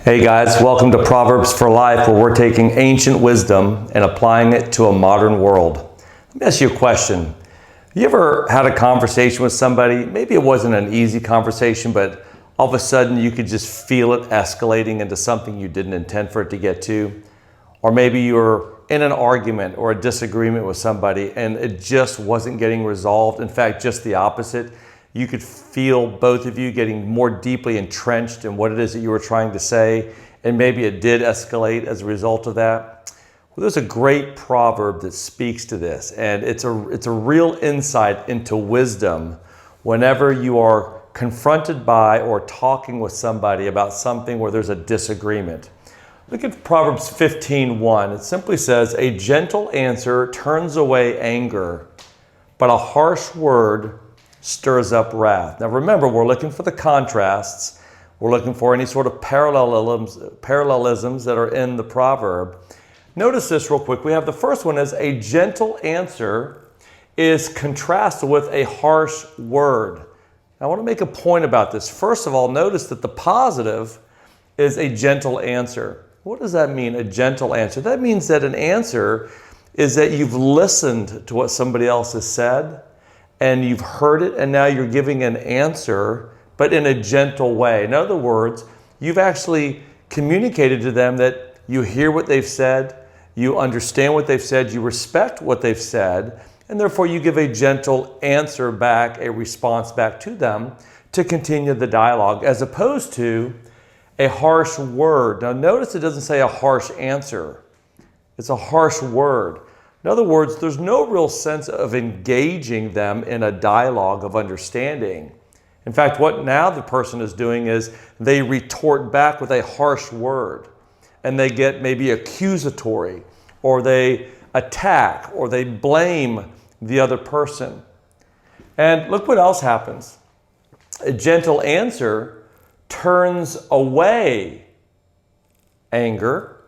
Hey guys, welcome to Proverbs for Life, where we're taking ancient wisdom and applying it to a modern world. Let me ask you a question. Have you ever had a conversation with somebody? Maybe it wasn't an easy conversation, but all of a sudden you could just feel it escalating into something you didn't intend for it to get to. Or maybe you were in an argument or a disagreement with somebody and it just wasn't getting resolved. In fact, just the opposite. You could feel both of you getting more deeply entrenched in what it is that you were trying to say, and maybe it did escalate as a result of that. Well, there's a great proverb that speaks to this, and it's a real insight into wisdom whenever you are confronted by or talking with somebody about something where there's a disagreement. Look at Proverbs 15:1. It simply says, "A gentle answer turns away anger, but a harsh word stirs up wrath." Now remember, we're looking for the contrasts. We're looking for any sort of parallelisms that are in the proverb. Notice this real quick. We have the first one is a gentle answer is contrasted with a harsh word. I want to make a point about this. First of all, notice that the positive is a gentle answer. What does that mean, a gentle answer? That means that an answer is that you've listened to what somebody else has said, and you've heard it, and now you're giving an answer, but in a gentle way. In other words, you've actually communicated to them that you hear what they've said, you understand what they've said, you respect what they've said, and therefore you give a gentle answer back, a response back to them to continue the dialogue, as opposed to a harsh word. Now notice it doesn't say a harsh answer. It's a harsh word. In other words, there's no real sense of engaging them in a dialogue of understanding. In fact, what now the person is doing is they retort back with a harsh word, and they get maybe accusatory, or they attack, or they blame the other person. And look what else happens. A gentle answer turns away anger,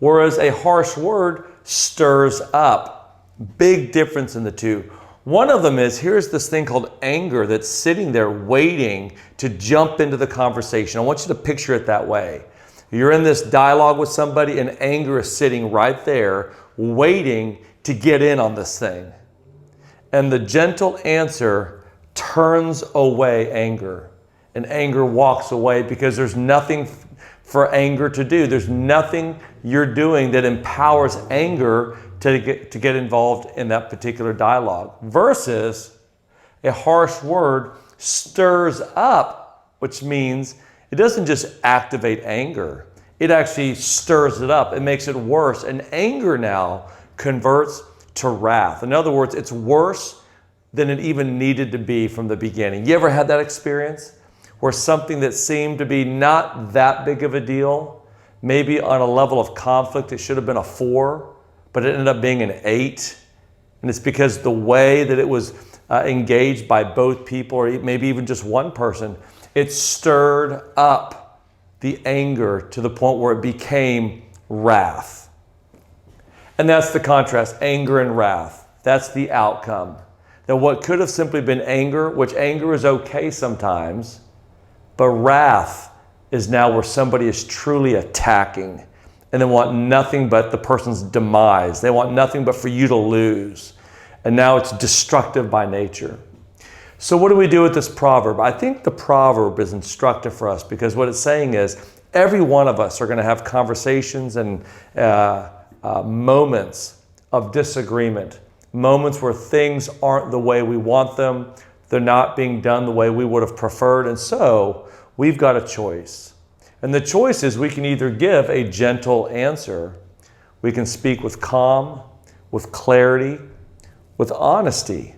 whereas a harsh word stirs up. Big difference in the two. One of them is, here's this thing called anger that's sitting there waiting to jump into the conversation. I want you to picture it that way. You're in this dialogue with somebody and anger is sitting right there waiting to get in on this thing. And the gentle answer turns away anger. And anger walks away because there's nothing for anger to do. There's nothing you're doing that empowers anger to get involved in that particular dialogue. Versus a harsh word stirs up, which means it doesn't just activate anger. It actually stirs it up. It makes it worse. And anger now converts to wrath. In other words, it's worse than it even needed to be from the beginning. You ever had that experience? Where something that seemed to be not that big of a deal, maybe on a level of conflict it should have been a 4, but it ended up being an 8. And it's because the way that it was engaged by both people, or maybe even just one person, it stirred up the anger to the point where it became wrath. And that's the contrast, anger and wrath. That's the outcome. Now what could have simply been anger, which anger is okay sometimes, but wrath is now where somebody is truly attacking and they want nothing but the person's demise. They want nothing but for you to lose. And now it's destructive by nature. So what do we do with this proverb? I think the proverb is instructive for us because what it's saying is every one of us are going to have conversations and moments of disagreement, moments where things aren't the way we want them. They're not being done the way we would have preferred. And so we've got a choice. And the choice is we can either give a gentle answer, we can speak with calm, with clarity, with honesty,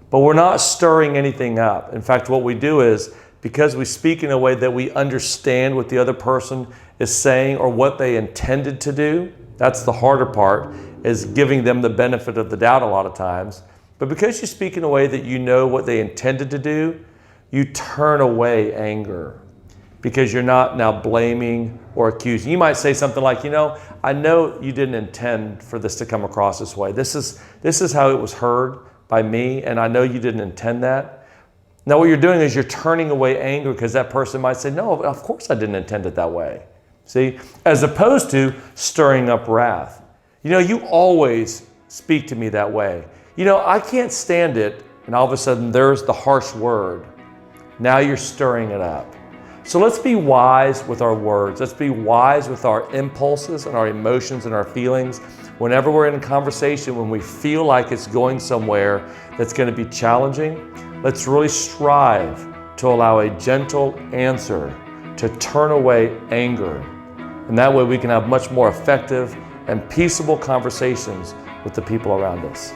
but we're not stirring anything up. In fact, what we do is, because we speak in a way that we understand what the other person is saying or what they intended to do, that's the harder part, is giving them the benefit of the doubt a lot of times. But because you speak in a way that you know what they intended to do, you turn away anger because you're not now blaming or accusing. You might say something like, I know you didn't intend for this to come across this way. This is how it was heard by me, and I know you didn't intend that. Now what you're doing is you're turning away anger because that person might say, no, of course I didn't intend it that way. See, as opposed to stirring up wrath. You always speak to me that way. I can't stand it, and all of a sudden there's the harsh word. Now you're stirring it up. So let's be wise with our words. Let's be wise with our impulses and our emotions and our feelings. Whenever we're in a conversation, when we feel like it's going somewhere that's going to be challenging, let's really strive to allow a gentle answer to turn away anger. And that way we can have much more effective and peaceable conversations with the people around us.